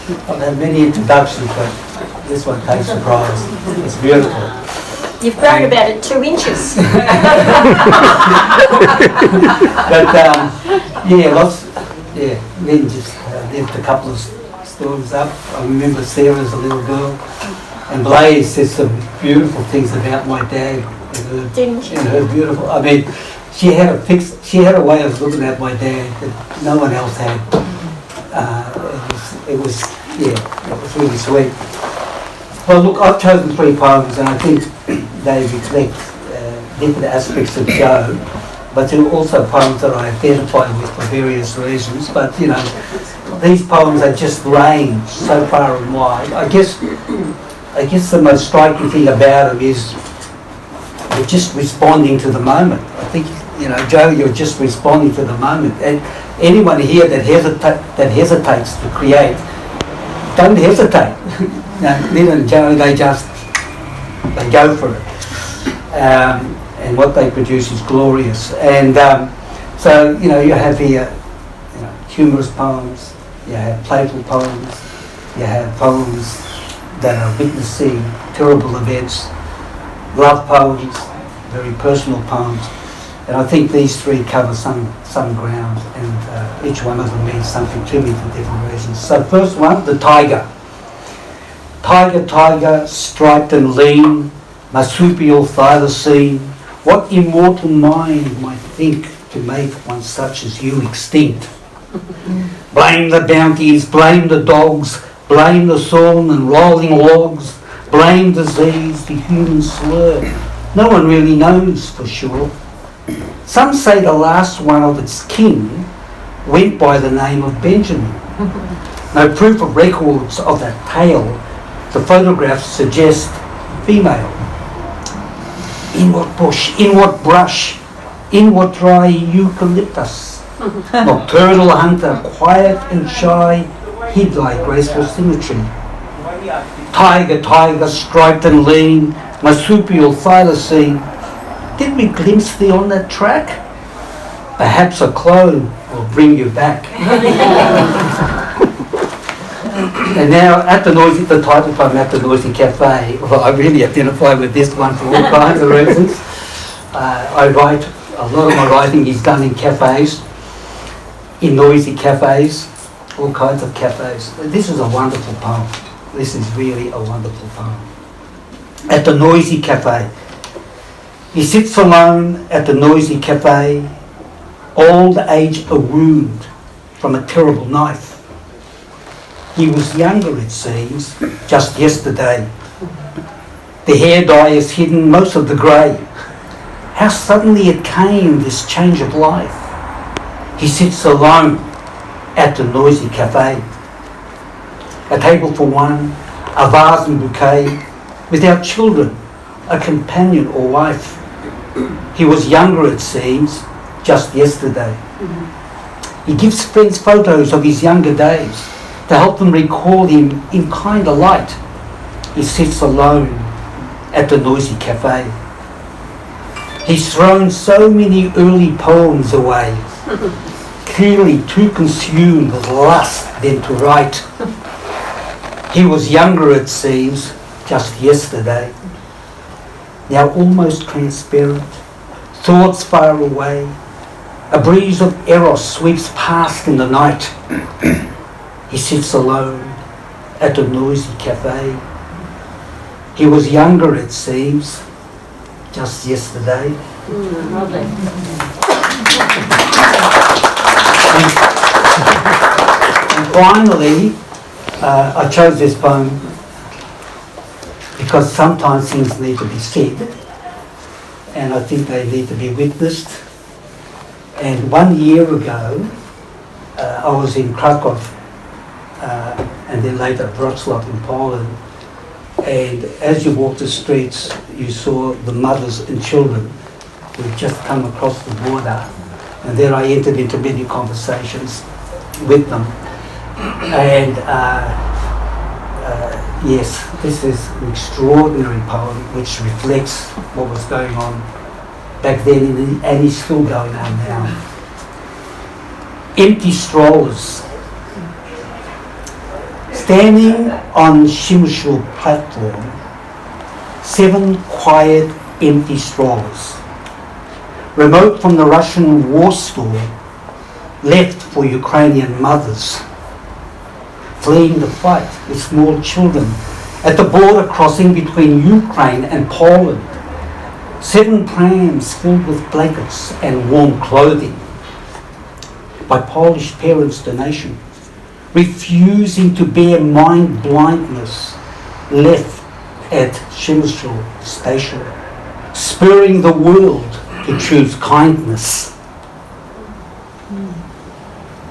I've had many introductions, but this one takes the prize. It's beautiful. You've grown about 2 inches. But yeah, lots. Yeah, then just left a couple of stories up. I remember Sarah as a little girl, and Blaze said some beautiful things about my dad. Didn't she? And her beautiful. I mean, she had a way of looking at my dad that no one else had. It was really sweet. Well, look, I've chosen 3 poems, and I think they reflect different aspects of Joe, but they're also poems that I identify with for various reasons. But you know, these poems are just range so far and wide. I guess the most striking thing about them is you're just responding to the moment. I think, you know, Joe, you're just responding to the moment. And anyone here that hesitates to create, don't hesitate. Lynn and Joe, they go for it. And what they produce is glorious. And so, you know, you have here, you know, humorous poems, you have playful poems, you have poems that are witnessing terrible events, love poems, very personal poems. And I think these 3 cover some ground, and each one of them means something to me for different reasons. So first one, the Tyger. Tyger, Tyger, striped and lean, Marsupial, thylacine, what immortal mind might think to make one such as you extinct? Blame the bounties, blame the dogs, blame the sawn and rolling logs, blame disease, the human slur. No one really knows for sure. Some say the last one of its kin went by the name of Benjamin. No proof of records of that tale. The photographs suggest female. In what bush, in what brush, in what dry eucalyptus? Nocturnal hunter, quiet and shy, hid like graceful symmetry. Tyger, Tyger, striped and lean, Marsupial, thylacine. Did we glimpse thee on that track? Perhaps a clone will bring you back. And now, the title poem at the Noisy Café, well, I really identify with this one for all kinds of reasons. I write, a lot of my writing is done in cafes, in noisy cafes, all kinds of cafes. This is a wonderful poem. This is really a wonderful poem. At the Noisy Café. He sits alone at the Noisy Café, old age a wound from a terrible knife. He was younger, it seems, just yesterday. The hair dye has hidden most of the grey. How suddenly it came, this change of life. He sits alone at the Noisy Café. A table for one, a vase and bouquet, without children, a companion or wife. He was younger, it seems, just yesterday. He gives friends photos of his younger days to help them recall him in kinder light. He sits alone at the Noisy Café. He's thrown so many early poems away, clearly too consumed with lust than to write. He was younger, it seems, just yesterday. Now almost transparent, thoughts far away, a breeze of eros sweeps past in the night. He sits alone at the Noisy Café. He was younger, it seems, just yesterday. And finally, I chose this poem because sometimes things need to be said, and I think they need to be witnessed. And 1 year ago, I was in Krakow, and then later Wrocław in Poland, and as you walked the streets, you saw the mothers and children who had just come across the border, and there I entered into many conversations with them. And yes, this is an extraordinary poem which reflects what was going on back then and is still going on now. Standing on Shimshul platform, 7 quiet, empty straws, remote from the Russian war store, left for Ukrainian mothers, fleeing the fight with small children at the border crossing between Ukraine and Poland. 7 prams filled with blankets and warm clothing by Polish parents' donation, refusing to bear mind blindness, left at Shimshul station, spurring the world to choose kindness.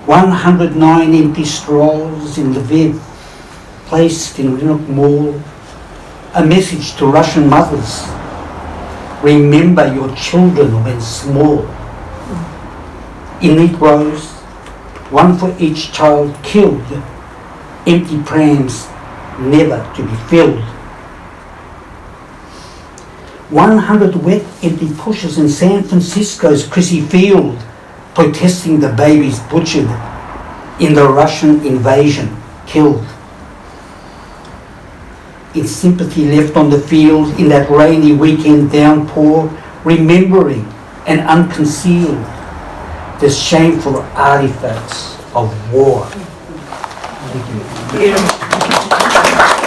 109 empty straws in Lviv, placed in Rynok Mall, a message to Russian mothers: remember your children when small. In neat rows, 1 for each child killed, empty prams never to be filled. 100 wet, empty pushes in San Francisco's Crissy Field, protesting the babies butchered in the Russian invasion, killed. In sympathy left on the field in that rainy weekend downpour, remembering and unconcealed the shameful artifacts of war. Thank you. Beautiful.